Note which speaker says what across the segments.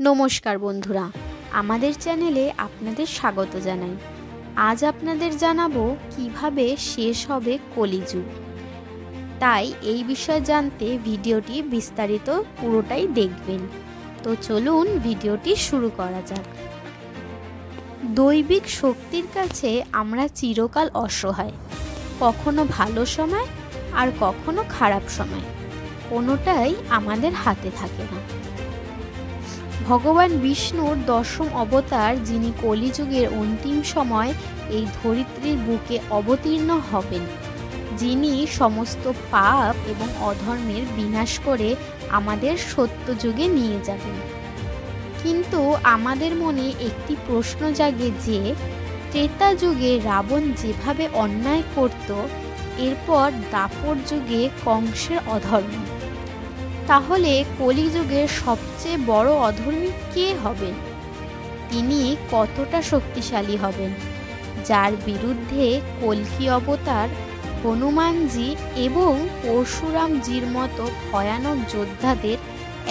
Speaker 1: নমস্কার বন্ধুরা, আমাদের চ্যানেলে আপনাদের স্বাগত জানাই। আজ আপনাদের জানাবো কিভাবে শেষ হবে কলিযুগ। তাই এই বিষয় জানতে ভিডিওটি বিস্তারিত পুরোটাই দেখবেন। তো চলুন ভিডিওটি শুরু করা যাক। দৈবিক শক্তির কাছে আমরা চিরকাল অসহায়। কখনো ভালো সময় আর কখনো খারাপ সময়, কোনোটাই আমাদের হাতে থাকে না। ভগবান বিষ্ণুর দশম অবতার, যিনি কলিযুগের অন্তিম সময় এই ধরিত্রীর বুকে অবতীর্ণ হবেন, যিনি সমস্ত পাপ এবং অধর্মের বিনাশ করে আমাদের সত্যযুগে নিয়ে যাবেন। কিন্তু আমাদের মনে একটি প্রশ্ন জাগে যে ত্রেতা যুগে রাবণ যেভাবে অন্যায় করত, এরপর দাপর যুগে কংসের অধর্ম, তাহলে কলিযুগের সবচেয়ে বড় অধর্মী কে হবেন? তিনি কতটা শক্তিশালী হবেন, যার বিরুদ্ধে কল্কি অবতার, হনুমানজি এবং পরশুরামজির মতো ভয়ানক যোদ্ধাদের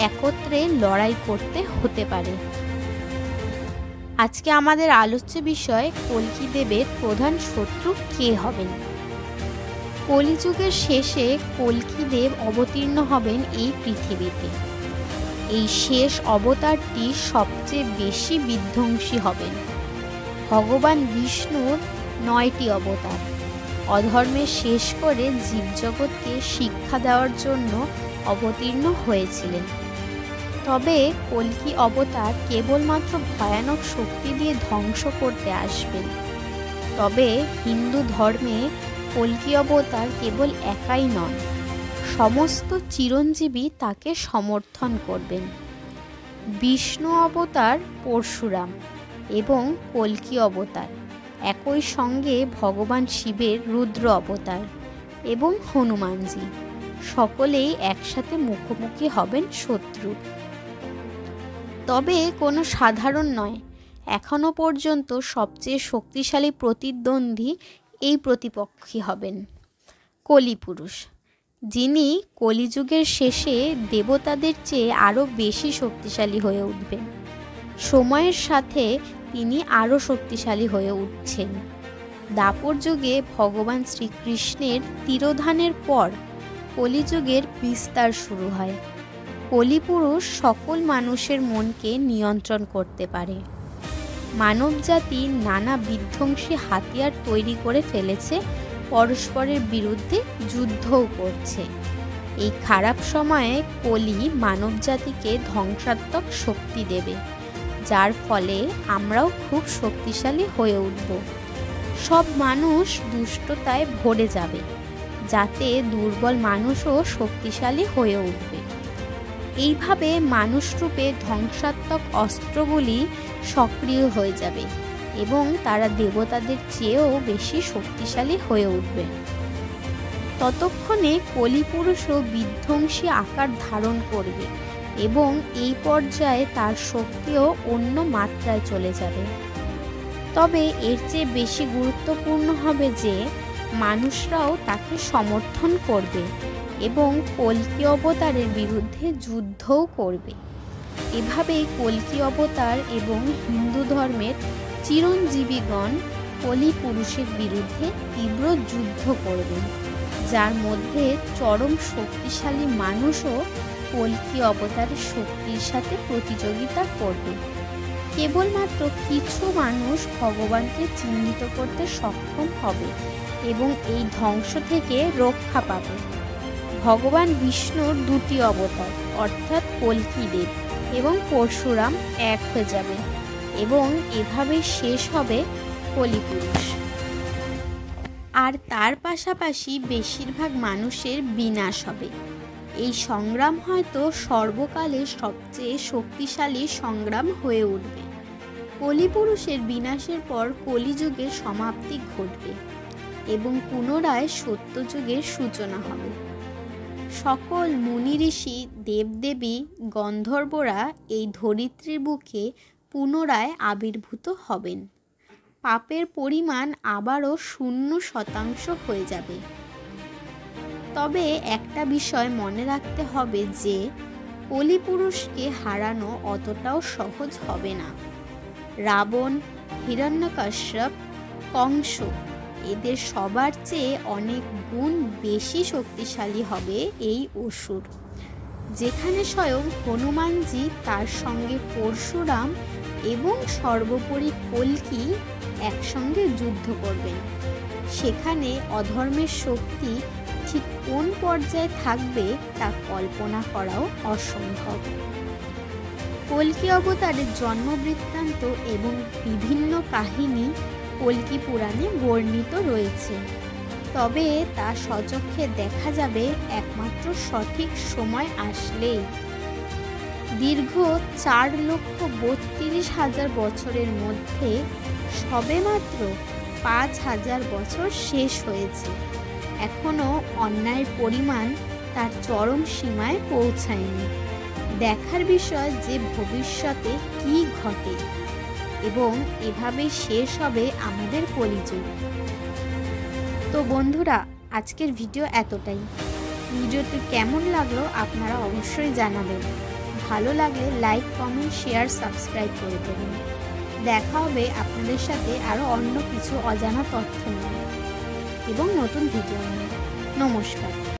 Speaker 1: একত্রে লড়াই করতে হতে পারে? আজকে আমাদের আলোচ্য বিষয়, কল্কি দেবের প্রধান শত্রু কে হবেন। কলিযুগের শেষে কল্কি দেব অবতীর্ণ হবেন এই পৃথিবীতে। এই শেষ অবতারটি সবচেয়ে বেশি বিধ্বংসী হবেন। ভগবান বিষ্ণুর 9টি অবতার অধর্মে শেষ করে জীবজগৎকে শিক্ষা দেওয়ার জন্য অবতীর্ণ হয়েছিলেন। তবে কল্কি অবতার কেবলমাত্র ভয়ানক শক্তি দিয়ে ধ্বংস করতে আসবেন। তবে হিন্দু ধর্মে কল্কি অবতার কেবল একাই নন, সমস্ত চিরঞ্জীবী তাকে সমর্থন করবেন। বিষ্ণু অবতার পরশুরাম এবং কল্কি অবতার একই সঙ্গে ভগবান শিবের রুদ্র অবতার এবং হনুমানজি, সকলেই একসাথে মুখোমুখি হবেন শত্রু। তবে কোনো সাধারণ নয়, এখনো পর্যন্ত সবচেয়ে শক্তিশালী প্রতিদ্বন্দ্বী এই প্রতিপক্ষী হবেন কলিপুরুষ, যিনি কলিযুগের শেষে দেবতাদের চেয়ে আরও বেশি শক্তিশালী হয়ে উঠবেন। সময়ের সাথে তিনি আরও শক্তিশালী হয়ে উঠছেন। দাপর যুগে ভগবান শ্রীকৃষ্ণের তিরোধানের পর কলিযুগের বিস্তার শুরু হয়। কলিপুরুষ সকল মানুষের মনকে নিয়ন্ত্রণ করতে পারে। মানবজাতি নানা বিধ্বংসী হাতিয়ার তৈরি করে ফেলেছে, পরস্পরের বিরুদ্ধে যুদ্ধও করছে। এই খারাপ সময়ে কলি মানবজাতিকে ধ্বংসাত্মক শক্তি দেবে, যার ফলে আমরাও খুব শক্তিশালী হয়ে উঠব। সব মানুষ দুষ্টতায় ভরে যাবে, যাতে দুর্বল মানুষও শক্তিশালী হয়ে উঠবে। এইভাবে মানুষরূপে ধ্বংসাত্মক অস্ত্রগুলি সক্রিয় হয়ে যাবে এবং তারা দেবতাদের চেয়েও বেশি শক্তিশালী হয়ে উঠবে। ততক্ষণে কলিপুরুষও বিধ্বংসী আকার ধারণ করবে এবং এই পর্যায়ে তার শক্তিও অন্য মাত্রায় চলে যাবে। তবে এর চেয়ে বেশি গুরুত্বপূর্ণ হবে যে মানুষরাও তাকে সমর্থন করবে এবং কল্কি অবতারের বিরুদ্ধে যুদ্ধও করবে। এভাবেই কল্কি অবতার এবং হিন্দু ধর্মের চিরঞ্জীবীগণ কলিপুরুষের বিরুদ্ধে তীব্র যুদ্ধ করবেন, যার মধ্যে চরম শক্তিশালী মানুষও কল্কি অবতারের শক্তির সাথে প্রতিযোগিতা করবে। কেবলমাত্র কিছু মানুষ ভগবানকে চিহ্নিত করতে সক্ষম হবে এবং এই ধ্বংস থেকে রক্ষা পাবে। ভগবান বিষ্ণুর 2টি অবতার অর্থাৎ কল্কি দেব এবং পরশুরাম এক হয়ে যাবে এবং এভাবে শেষ হবে কলিপুরুষ। আর তার পাশাপাশি বেশিরভাগ মানুষের বিনাশ হবে। এই সংগ্রাম হয়তো সর্বকালের সবচেয়ে শক্তিশালী সংগ্রাম হয়ে উঠবে। কলিপুরুষের বিনাশের পর কলিযুগের সমাপ্তি ঘটবে এবং পুনরায় সত্যযুগের সূচনা হবে। সকল মুনি ঋষি, দেবদেবী, গন্ধর্বরা এই ধরিত্রীর বুকে পুনরায় আবির্ভূত হবেন। পাপের পরিমাণ আবারও 0% হয়ে যাবে। তবে একটা বিষয় মনে রাখতে হবে যে কলিপুরুষকে হারানো অতটাও সহজ হবে না। রাবণ, হিরণ্যকশ্যপ, কংস এদের সবার চেয়ে অনেক গুণ বেশি শক্তিশালী হবে এই অসুর। যেখানে স্বয়ং হনুমানজি, তার সঙ্গে পরশুরাম এবং সর্বোপরি কল্কি একসঙ্গে যুদ্ধ করবেন, সেখানে অধর্মের শক্তি ঠিক কোন পর্যায়ে থাকবে তা কল্পনা করাও অসম্ভব। কল্কি অবতারের জন্ম বৃত্তান্ত এবং বিভিন্ন কাহিনী কল্কি পুরাণে বর্ণিত রয়েছে, তবে তা স্বচক্ষে দেখা যাবে একমাত্র সঠিক সময় আসলেই। দীর্ঘ 4,32,000 বছরের মধ্যে সবেমাত্র 5,000 বছর শেষ হয়েছে। এখনও অন্যায়ের পরিমাণ তার চরম সীমায় পৌঁছায়নি। দেখার বিষয় যে ভবিষ্যতে কি ঘটে এবং এভাবে শেষ হবে আমাদের কলিযুগ। তো বন্ধুরা, আজকের ভিডিও এতটাই। ভিডিওটি কেমন লাগলো আপনারা অবশ্যই জানাবেন। ভালো লাগলে লাইক, কমেন্ট, শেয়ার, সাবস্ক্রাইব করে দেবেন। দেখা হবে আপনাদের সাথে আরও অন্য কিছু অজানা তথ্য নিয়ে এবং নতুন ভিডিও নিয়ে। নমস্কার।